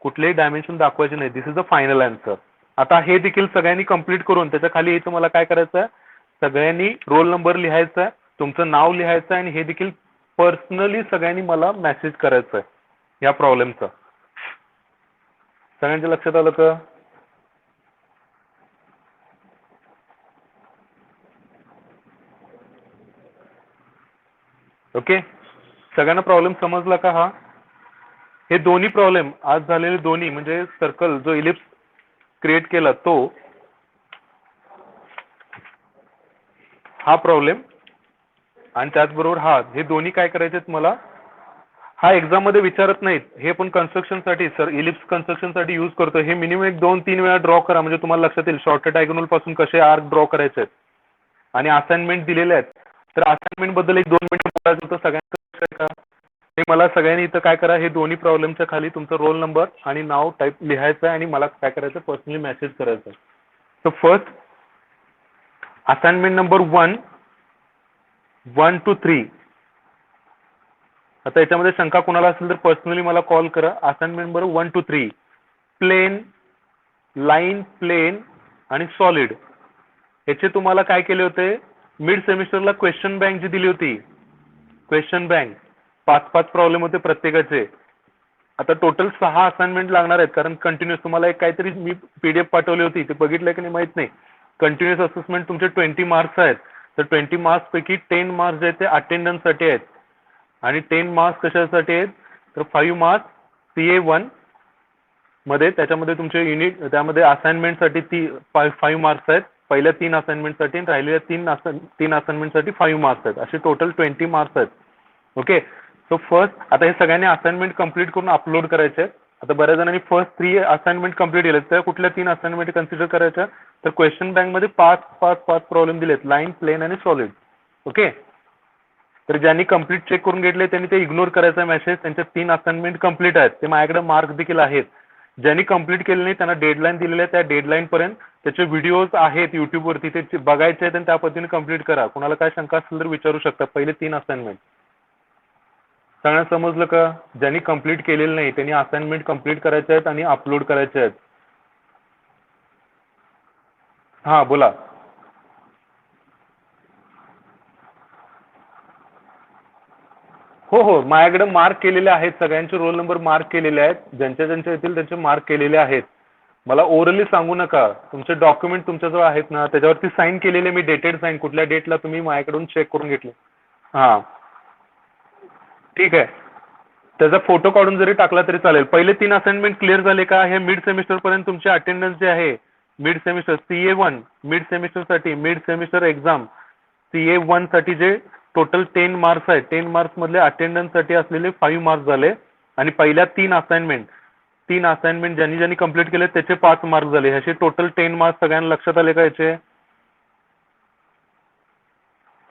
कुठलेही डायमेन्शन दाखवायचे नाही. दिस इज द फायनल आन्सर. आता हे देखील सगळ्यांनी कंप्लीट करून त्याच्या खाली इथं मला काय करायचं आहे? सगळ्यांनी रोल नंबर लिहायचा आहे, तुमचं नाव लिहायचं आहे, आणि हे देखील पर्सनली सगळ्यांनी मला मेसेज करायचं आहे या प्रॉब्लेमचं. सगळ्यांच्या लक्षात आलं का? ओके, सगळ्यांना प्रॉब्लेम समजला का? हा, हे दोन्ही प्रॉब्लेम आज झालेले दोन्ही, म्हणजे सर्कल जो इलिप्स क्रिएट केला तो, हा प्रॉब्लेम आणि त्याचबरोबर हा हे दोन्ही काय करायचे मला, हा एक्झाम मध्ये विचारत नाहीत, हे पण कन्स्ट्रक्शन साठी सर इलिप्स कन्स्ट्रक्शन साठी यूज करतो. हे मिनिमम 1-2-3 वेळा ड्रॉ करा म्हणजे तुम्हाला लक्षात येईल शॉर्ट डायगोनल पासून कसे आर्क ड्रॉ करायचे आहेत. आणि असाइनमेंट दिलेले आहेत, तर असाइनमेंट बद्दल 1-2 मिनिटं बोलायचं होतं सगळ्यांचं लक्षात आहे का? हे मला सगळ्यांनी इथं काय करा, हे दोन्ही प्रॉब्लेमच्या खाली तुमचा रोल नंबर आणि नाव टाईप लिहायचं आहे आणि मला काय करायचं पर्सनली मेसेज करायचा. तर फर्स्ट असाइनमेंट नंबर 1 to 3. आता याच्यामध्ये शंका कोणाला असेल तर पर्सनली मला कॉल करा. Assignment number 1 to 3 plane, line, plane आणि सॉलिड याचे तुम्हाला काय केले होते, मिड सेमिस्टरला क्वेश्चन बँक जी दिली होती, क्वेश्चन बँक 5-5 प्रॉब्लेम होते प्रत्येकाचे. आता टोटल 6 असाइनमेंट लागणार आहेत, कारण कंटिन्युअस तुम्हाला एक काहीतरी मी पीडीएफ पाठवली होती, ते बघितलं की नाही माहित नाही. कंटिन्युअस असेसमेंट तुमचे 20 मार्क्स आहेत, तर 20 मार्क्स पैकी 10 मार्क्स जे आहेत ते अटेंडन्स साठी आहेत आणि 10 मार्क्स कशासाठी आहेत, तर 5 मार्क्स CA1 मध्ये, त्याच्यामध्ये तुमचे युनिट, त्यामध्ये असाइनमेंट साठी 5 मार्क्स आहेत पहिल्या 3 असाइनमेंट साठी, राहिलेल्या 3 असाइनमेंट साठी 5 मार्क्स आहेत, असे टोटल 20 मार्क्स आहेत. ओके, सो फर्स्ट आता हे सगळ्यांनी असाइनमेंट कंप्लीट करून अपलोड करायचे आहेत. आता बऱ्याच जणांनी फर्स्ट 3 असाइनमेंट कंप्लीट केलेत, तर कुठल्या 3 असाइनमेंट कन्सिडर करायच्या, तर क्वेश्चन बँक मध्ये 5 प्रॉब्लेम दिलेत, लाईन, प्लेन आणि सॉलिड. ओके, तर ज्यांनी कंप्लीट चेक करून घेतले त्यांनी ते इग्नोर करायचा मेसेज, त्यांच्या 3 असाइनमेंट कंप्लीट आहेत, ते माझ्याकडे मार्क देखील आहेत. ज्यांनी कंप्लीट केले नाही त्यांना डेडलाईन दिलेली आहे, त्या डेडलाईन पर्यंत त्याचे व्हिडिओज आहेत युट्यूब वरती, ते बघायचे आहेत आणि त्या पद्धतीने कंप्लीट करा. कोणाला काय शंका असेल तर विचारू शकता. पहिले 3 असाइनमेंट सगळ्यांना समजलं का? ज्यांनी कंप्लीट केलेलं नाही त्यांनी असाइनमेंट कंप्लीट करायचे आहेत आणि अपलोड करायचे आहेत. हा बोला. हो हो, माझ्याकडे मार्क केलेले आहेत, सगळ्यांचे रोल नंबर मार्क केलेले आहेत, ज्यांच्या ज्यांच्या येतील त्यांचे मार्क केलेले आहेत. मला ओरली सांगू नका, तुमचे डॉक्युमेंट तुमच्याजवळ आहेत ना, त्याच्यावरती साईन केलेले मी, डेटेड साईन, कुठल्या डेटला तुम्ही माझ्याकडून चेक करून घेतले. हा ठीक आहे, त्याचा फोटो काढून जरी टाकला तरी चालेल. पहिले 3 असाइनमेंट क्लिअर झाले का? हे मिड सेमिस्टर पर्यंत तुमचे अटेंडन्स जे आहे, mid semester CA1 mid semester साठी, मिड सेमिस्टर एक्झाम CA1 साठी जे टोटल 10 मार्क्स आहेत, 10 मार्क्स मधले अटेंडन्स साठी असलेले 5 मार्क्स झाले आणि पहिल्या 3 असाइनमेंट ज्यांनी ज्यांनी कंप्लीट केले त्याचे 5 मार्क्स झाले, ह्याचे टोटल 10 मार्क्स. सगळ्यांना लक्षात आले का याचे?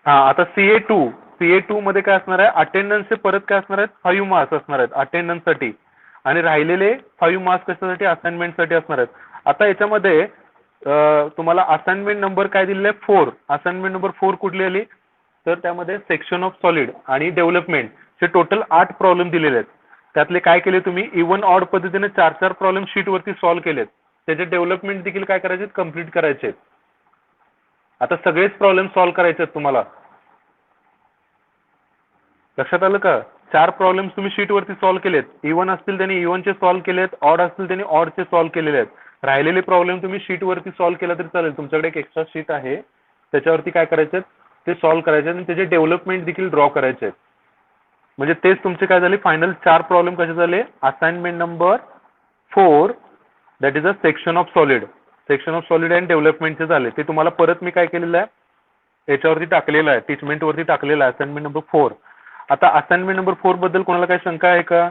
हा, आता CA2 मध्ये काय असणार आहे, अटेंडन्सचे परत काय असणार आहेत, 5 मार्क्स असणार आहेत अटेंडन्स साठी आणि राहिलेले 5 मार्क्स कशासाठी, असाइनमेंट साठी असणार आहेत. आता याच्यामध्ये तुम्हाला असाइनमेंट नंबर काय दिलेला आहे, 4. असाइनमेंट नंबर 4 कुठली आली, तर त्यामध्ये सेक्शन ऑफ सॉलिड आणि डेव्हलपमेंट चे टोटल 8 प्रॉब्लेम दिलेले आहेत. त्यातले काय केले तुम्ही, इव्हन ऑड पद्धतीने 4-4 प्रॉब्लेम शीट वरती सॉल्व्ह केलेत, त्याचे डेव्हलपमेंट देखील काय करायचे, कम्प्लीट करायचे. आता सगळेच प्रॉब्लेम सॉल्व्ह करायचे आहेत तुम्हाला, लक्षात आलं का? 4 प्रॉब्लेम तुम्ही शीट वरती सॉल्व्ह केलेत, इव्हन असतील त्यांनी इव्हनचे सॉल्व्ह केलेत, ऑड असतील त्यांनी ऑडचे सॉल्व्ह केलेले आहेत. राहिलेले प्रॉब्लेम तुम्ही शीट वरती सॉल्व्ह केला तरी चालेल, तुमच्याकडे एक एक्स्ट्रा शीट आहे त्याच्यावरती काय करायचे, ते सॉल्व्ह करायचे आणि त्याचे डेव्हलपमेंट देखील ड्रॉ करायचे. म्हणजे तेच तुमचे काय झाले, फायनल 4 प्रॉब्लेम कसे झाले, assignment number 4 that is a section of solid and डेव्हलपमेंटचे झाले. ते तुम्हाला परत मी काय केलेलं आहे, याच्यावरती टाकलेलं आहे, टीचमेंट वरती टाकलेलं आहे असाइनमेंट नंबर 4. आता असाइनमेंट नंबर 4 बद्दल कोणाला काही शंका आहे का?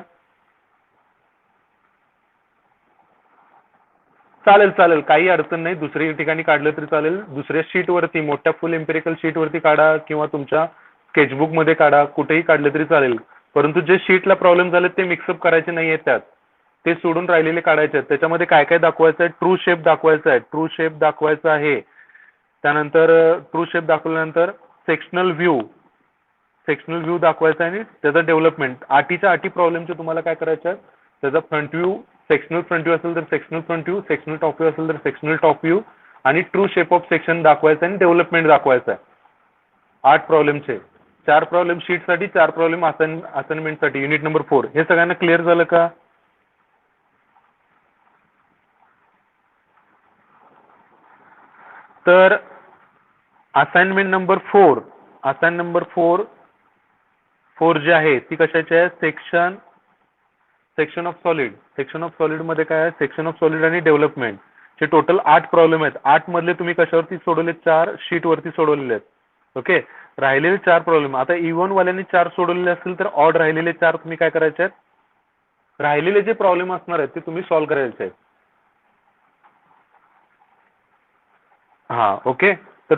चालेल चालेल, काही अडचण नाही, दुसऱ्या ठिकाणी काढलं तरी चालेल, दुसऱ्या शीट वरती, मोठ्या फुल एम्पिरिकल शीट वरती काढा किंवा तुमच्या स्केचबुक मध्ये काढा, कुठेही काढलं तरी चालेल. परंतु जे शीटला प्रॉब्लेम झाले ते मिक्सअप करायचे नाहीये, त्यात ते सोडून राहिलेले काढायचे आहेत. त्याच्यामध्ये काय काय दाखवायचं आहे, ट्रू शेप दाखवायचा आहे, ट्रू शेप दाखवायचा आहे. त्यानंतर ट्रू शेप दाखवल्यानंतर सेक्शनल व्ह्यू दाखवायचा आणि त्याचा डेव्हलपमेंट, आठीच्या आठी प्रॉब्लेमचे तुम्हाला काय करायचं आहे, त्याचा front view, sectional front view असेल तर sectional front view, sectional top view असेल तर सेक्शनल टॉप व्ह्यू आणि ट्रू शेप ऑफ सेक्शन दाखवायचा आणि डेव्हलपमेंट दाखवायचा आहे. 8 प्रॉब्लेमचे, 4 प्रॉब्लेम शीट साठी, 4 प्रॉब्लेम असाइनमेंट साठी, युनिट नंबर 4. हे सगळ्यांना क्लिअर झालं का? तर असाइनमेंट नंबर 4 जी आहे ती कशाची आहे, सेक्शन ऑफ सॉलिड मध्ये काय आहे, सेक्शन ऑफ सॉलिड आणि डेव्हलपमेंट चे टोटल 8 प्रॉब्लेम आहेत. 8 मधले तुम्ही कशावरती सोडवले, 4 शीट वरती सोडवलेले आहेत. ओके, राहिलेले 4 प्रॉब्लेम, आता इव्हन वाल्यांनी 4 सोडवलेले असतील तर ऑड राहिलेले 4 तुम्ही काय करायचे आहेत, राहिलेले जे प्रॉब्लेम असणार आहेत ते तुम्ही सॉल्व्ह करायचे आहेत. हा ओके. तर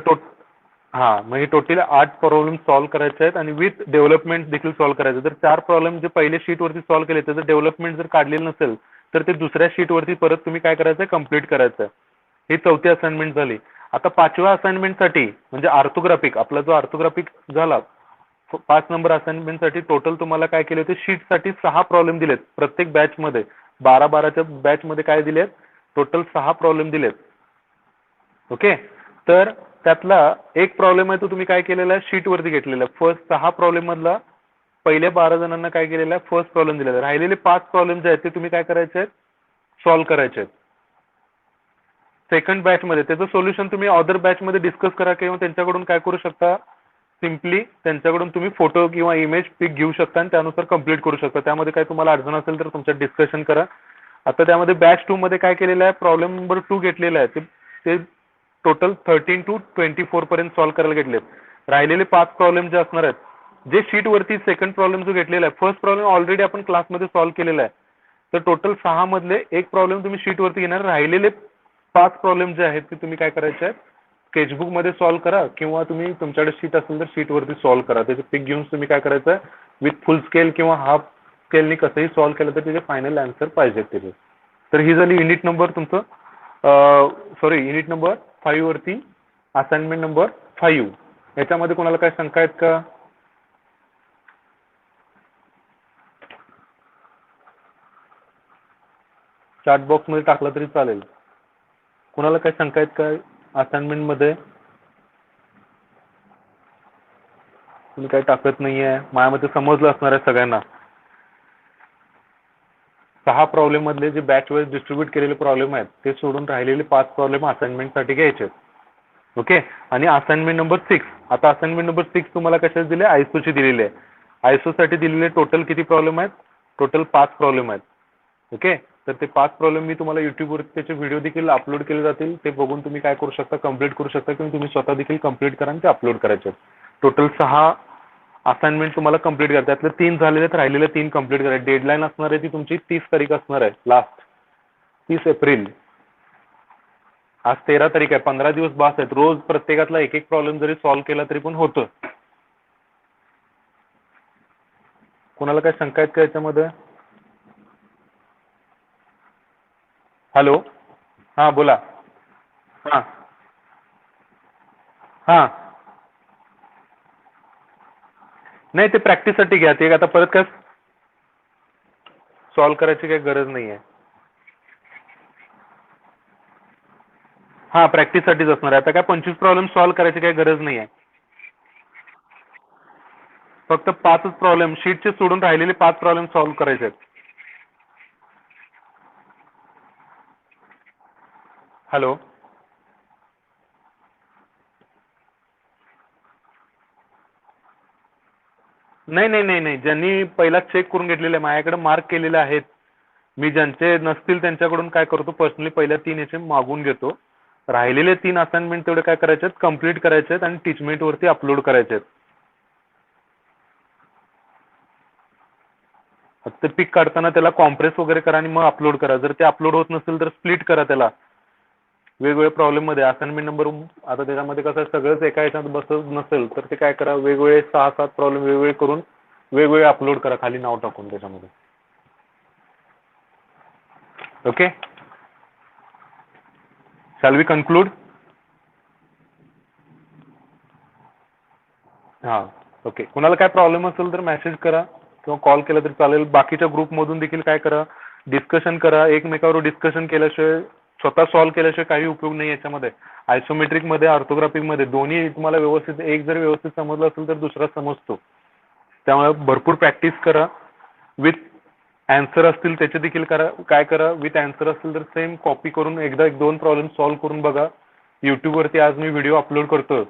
मग हे टोटल 8 प्रॉब्लेम सॉल्व्ह करायचे आहेत आणि विथ डेव्हलपमेंट देखील सॉल्व्ह करायचे. तर 4 प्रॉब्लेम जे पहिले शीट वरती सॉल्व्ह केले त्याचं डेव्हलपमेंट जर काढलेलं नसेल तर ते दुसऱ्या शीट वरती परत तुम्ही काय करायचं, कम्प्लीट करायचं. ही 4थी असाइनमेंट झाली. आता 5व्या असाइनमेंटसाठी म्हणजे ऑर्थोग्राफिक, आपला जो ऑर्थोग्राफिक झाला 5 नंबर असाइनमेंटसाठी टोटल तुम्हाला काय केले होते, शीटसाठी 6 प्रॉब्लेम दिलेत. प्रत्येक बॅचमध्ये 12-12च्या बॅचमध्ये काय दिलेत, टोटल 6 प्रॉब्लेम दिलेत. ओके. तर त्यातला एक प्रॉब्लेम आहे तो तुम्ही काय केलेला आहे, शीट वरती घेतलेला आहे. फर्स्ट 6 प्रॉब्लेम मधला पहिल्या 12 जणांना काय केलेलं आहे, फर्स्ट प्रॉब्लेम दिलेला आहे. राहिलेले 5 प्रॉब्लेम जे आहेत ते तुम्ही काय करायचे आहेत, सॉल्व्ह करायचे आहेत. सेकंड बॅच मध्ये त्याचं सोल्युशन तुम्ही अदर बॅच मध्ये डिस्कस करा किंवा त्यांच्याकडून काय करू शकता, सिम्पली त्यांच्याकडून तुम्ही फोटो किंवा इमेज पिक घेऊ शकता आणि त्यानुसार कंप्लीट करू शकता. त्यामध्ये काय तुम्हाला अडचण असेल तर तुमच्यात डिस्कशन करा. आता त्यामध्ये बॅच 2 मध्ये काय केलेलं आहे, प्रॉब्लेम नंबर 2 घेतलेला आहे. ते टोटल 13 to 24 पर्यंत सॉल्व्ह करायला घेतलेत. राहिलेले 5 प्रॉब्लेम जे असणार आहेत, जे शीट वरती सेकंड प्रॉब्लेम जो घेतलेला आहे, फर्स्ट प्रॉब्लेम ऑलरेडी आपण क्लासमध्ये सॉल्व्ह केलेला आहे. तर टोटल 6 मधले एक प्रॉब्लेम तुम्ही शीट वरती घेणार. राहिलेले 5 प्रॉब्लेम जे आहेत ते तुम्ही काय करायचे आहेत, स्केचबुक मध्ये सॉल्व्ह करा किंवा तुम्ही तुमच्याकडे शीट असेल तर शीट वरती सॉल्व्ह करा. त्याचे पिक घेऊन तुम्ही काय करायचं, विथ फुल स्केल किंवा हाफ स्केलनी कसंही सॉल्व्ह केलं तर त्याचे फायनल आन्सर पाहिजे त्याचे. तर ही झाली युनिट नंबर तुमचं, युनिट नंबर 5 वरती असाइनमेंट नंबर 5. याच्यामध्ये कोणाला काय शंका आहेत का? चॅट बॉक्स मध्ये टाकला तरी चालेल. कोणाला काय शंका आहेत का असाइनमेंट मध्ये? तुम्ही काही टाकत नाहीये, माझ्यामध्ये समजलं असणार आहे सगळ्यांना. 6 प्रॉब्लेम मधले जे बॅच वाईज डिस्ट्रीब्यूट केलेले प्रॉब्लेम आहेत ते सोडून राहिलेले 5 प्रॉब्लेम असाइनमेंट साठी घ्यायचे. ओके. आणि असाइनमेंट नंबर 6, आता असाइनमेंट नंबर 6 तुम्हाला कशाच दिले, आयसोची दिलेली आहे. आयसो साठी दिलेले टोटल किती प्रॉब्लेम आहेत, टोटल 5 प्रॉब्लेम आहेत. ओके. तर ते 5 प्रॉब्लेम मी तुम्हाला युट्यूबवर त्याचे व्हिडिओ देखील अपलोड केले जातील. ते बघून तुम्ही काय करू शकता, कम्प्लीट करू शकता किंवा तुम्ही स्वतः देखील कम्प्लीट करा आणि ते अपलोड करायचे. टोटल 6 असाइनमेंट तुम्हाला कम्प्लीट करा. त्यातले 3 झालेले तर राहिलेले 3 कम्प्लीट करा. डेडलाईन असणार आहे ती तुमची 30 तारीख असणार आहे, लास्ट 30 एप्रिल. आज 13 तारीख आहे, 15 दिवस बास आहेत. रोज प्रत्येकातला एक एक प्रॉब्लेम जरी सॉल्व्ह केला तरी पण होतं. कोणाला काय शंका आहेत का याच्यामध्ये? हॅलो, हा बोला. हा हा नाही, ते प्रॅक्टिससाठी घ्या. ते आता परत काय सॉल्व्ह करायची काही गरज नाही आहे. हा प्रॅक्टिससाठीच असणार आहे. आता काय 25 प्रॉब्लेम सॉल्व्ह करायची काही गरज नाही आहे. फक्त 5च प्रॉब्लेम शीटचे सोडून राहिलेले 5 प्रॉब्लेम सॉल्व्ह करायचे आहेत. हॅलो, नाही नाही नाही नाही, ज्यांनी पहिला चेक करून घेतलेले माझ्याकडे मार्क केलेले आहेत, मी ज्यांचे नसतील त्यांच्याकडून काय करतो, पर्सनली पहिल्या 3 याचे मागून घेतो. राहिलेले 3 असाइनमेंट तेवढे काय करायचे आहेत, कम्प्लीट करायचे आहेत आणि टीचमेंट वरती अपलोड करायचे आहेत. ते पिक काढताना त्याला कॉम्प्रेस वगैरे करा आणि मग अपलोड करा. जर ते अपलोड होत नसेल तर स्प्लिट करा त्याला वेगवेगळ्या प्रॉब्लेम मध्ये. असाइनमेंट नंबर आता त्याच्यामध्ये कसं सगळंच एका याच्यात बसत नसेल तर ते काय करा, वेगवेगळे 6-7 प्रॉब्लेम वेगवेगळे करून वेगवेगळे अपलोड करा खाली नाव टाकून त्याच्यामध्ये. Okay, shall we conclude? हा ओके. कुणाला काय प्रॉब्लेम असेल तर मेसेज करा किंवा कॉल केला तरी चालेल. बाकीच्या ग्रुपमधून देखील काय करा, डिस्कशन करा. एकमेकावर डिस्कशन केल्याशिवाय, स्वतः सॉल्व्ह केल्याशिवाय काही उपयोग नाही याच्यामध्ये. आयसोमेट्रिक मध्ये, ऑर्थोग्राफिक मध्ये दोन्ही तुम्हाला व्यवस्थित, एक जर व्यवस्थित समजलं असेल तर दुसरा समजतो. त्यामुळे भरपूर प्रॅक्टिस करा. विथ आन्सर असतील त्याचे देखील करा. काय करा, विथ आन्सर असतील तर सेम कॉपी करून एकदा 1-2 प्रॉब्लेम सॉल्व्ह करून बघा. युट्यूब वरती आज मी व्हिडिओ अपलोड करतो,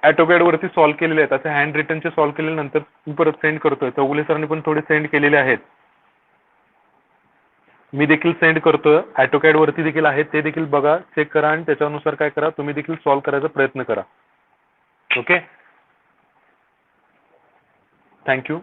ऑटोकॅड वरती सॉल्व्ह केलेले आहेत. असे हँड रिटनचे सॉल्व्ह केलेले नंतर मी परत सेंड करतोय. चौगुले सरांनी पण थोडे सेंड केलेले आहेत, मी देखील सेंड करतोय. ऑटोकॅड वरती देखील आहेत, ते देखील बघा, चेक करा आणि त्याच्यानुसार काय करा, तुम्ही देखील सॉल्व्ह करायचा प्रयत्न करा. ओके. Thank you.